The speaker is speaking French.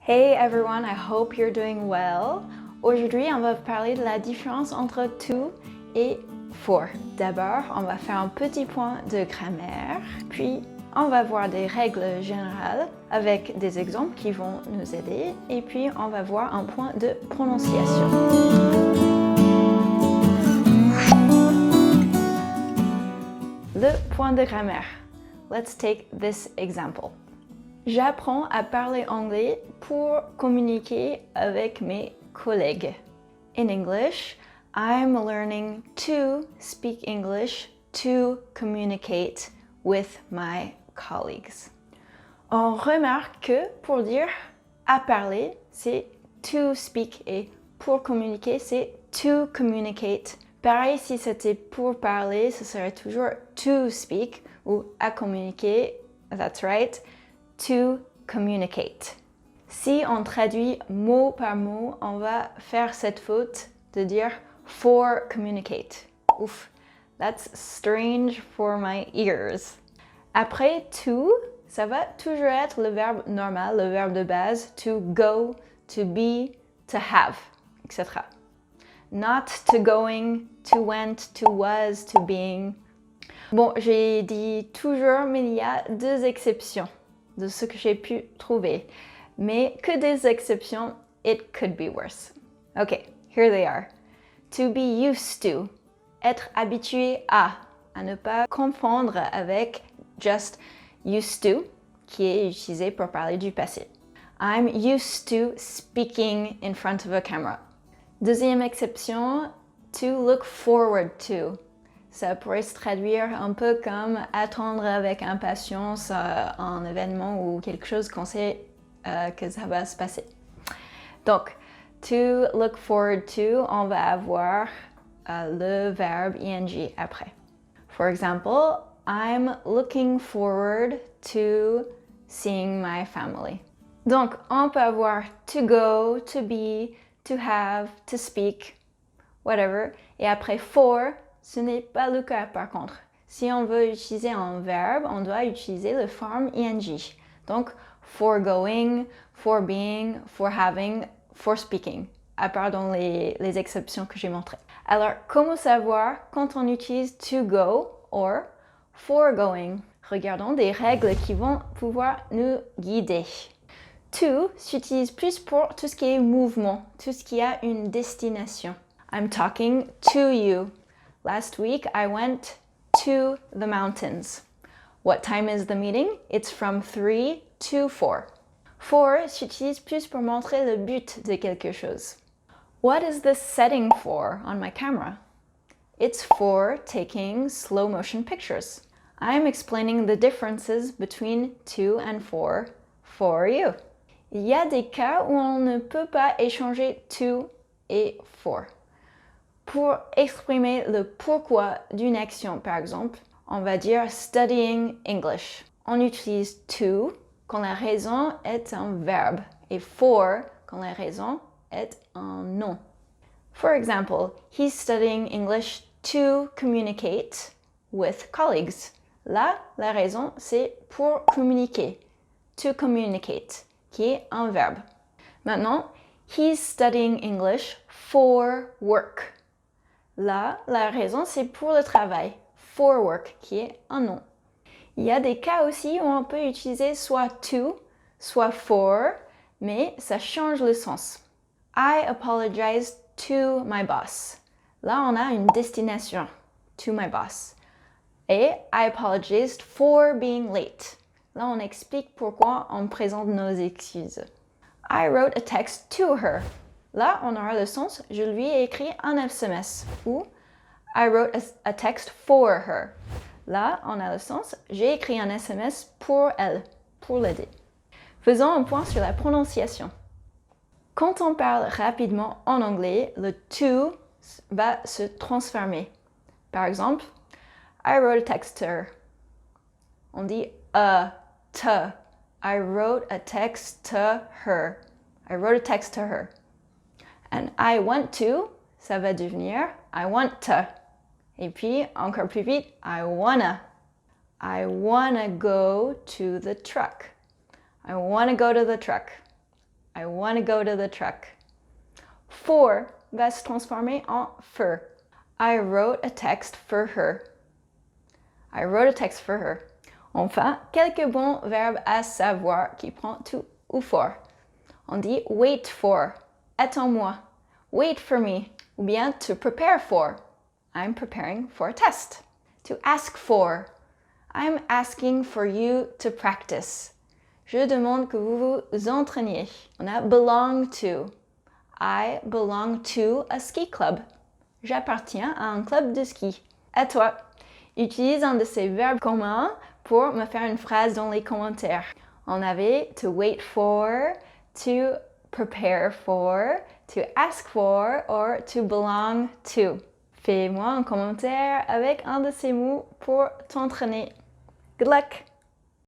Hey everyone, I hope you're doing well. Aujourd'hui, on va parler de la différence entre to et for. D'abord, on va faire un petit point de grammaire, puis on va voir des règles générales avec des exemples qui vont nous aider, et puis on va voir un point de prononciation. Le point de grammaire. Let's take this example. J'apprends à parler anglais pour communiquer avec mes collègues. In English, I'm learning to speak English to communicate with my colleagues. On remarque que pour dire à parler, c'est to speak et pour communiquer, c'est to communicate. Pareil, si c'était pour parler, ce serait toujours to speak ou à communiquer, that's right. To communicate. Si on traduit mot par mot, on va faire cette faute de dire for communicate. Ouf, that's strange for my ears. Après to, ça va toujours être le verbe normal, le verbe de base, to go, to be, to have, etc. Not to going, to went, to was, to being. Bon, j'ai dit toujours, mais il y a deux exceptions de ce que j'ai pu trouver. Mais que des exceptions, it could be worse. Ok, here they are. To be used to, être habitué à ne pas confondre avec just used to, qui est utilisé pour parler du passé. I'm used to speaking in front of a camera. Deuxième exception, to look forward to. Ça pourrait se traduire un peu comme attendre avec impatience un événement ou quelque chose qu'on sait que ça va se passer. Donc, to look forward to, on va avoir le verbe ing après. For example, I'm looking forward to seeing my family. Donc, on peut avoir to go, to be, to have, to speak, whatever. Et après for, ce n'est pas le cas par contre. Si on veut utiliser un verbe, on doit utiliser le forme ing. Donc, for going, for being, for having, for speaking, à part dans les exceptions que j'ai montrées. Alors, comment savoir quand on utilise to go or for going? Regardons des règles qui vont pouvoir nous guider. To s'utilise plus pour tout ce qui est mouvement, tout ce qui a une destination. I'm talking to you. Last week, I went to the mountains. What time is the meeting? It's from 3 to 4. For s'utilise plus pour montrer le but de quelque chose. What is this setting for on my camera? It's for taking slow motion pictures. I'm explaining the differences between to and for you. Il y a des cas où on ne peut pas échanger to et for. Pour exprimer le pourquoi d'une action, par exemple, on va dire studying English. On utilise to quand la raison est un verbe et for quand la raison est un nom. For example, he's studying English to communicate with colleagues. Là, la raison, c'est pour communiquer. To communicate, qui est un verbe. Maintenant, he's studying English for work. Là, la raison, c'est pour le travail, for work, qui est un nom. Il y a des cas aussi où on peut utiliser soit to, soit for, mais ça change le sens. I apologize to my boss. Là, on a une destination, to my boss. Et I apologized for being late. Là, on explique pourquoi on présente nos excuses. I wrote a text to her. Là, on aura le sens, je lui ai écrit un SMS. Ou I wrote a text for her. Là, on a le sens, j'ai écrit un SMS pour elle, pour l'aider. Faisons un point sur la prononciation. Quand on parle rapidement en anglais, le to va se transformer. Par exemple, I wrote a text to her. On dit to. I wrote a text to her. I wrote a text to her. And I want to, ça va devenir I want to. Et puis, encore plus vite, I wanna. I wanna go to the truck. I wanna go to the truck. I want to go to the truck. For va se transformer en for. I wrote a text for her. I wrote a text for her. Enfin, quelques bons verbes à savoir qui prend tout ou for. On dit wait for, attends-moi, wait for me, ou bien to prepare for. I'm preparing for a test. To ask for, I'm asking for you to practice. Je demande que vous vous entraîniez. On a belong to. I belong to a ski club. J'appartiens à un club de ski. À toi. Utilise un de ces verbes communs pour me faire une phrase dans les commentaires. On avait to wait for, to prepare for, to ask for, or to belong to. Fais-moi un commentaire avec un de ces mots pour t'entraîner. Good luck!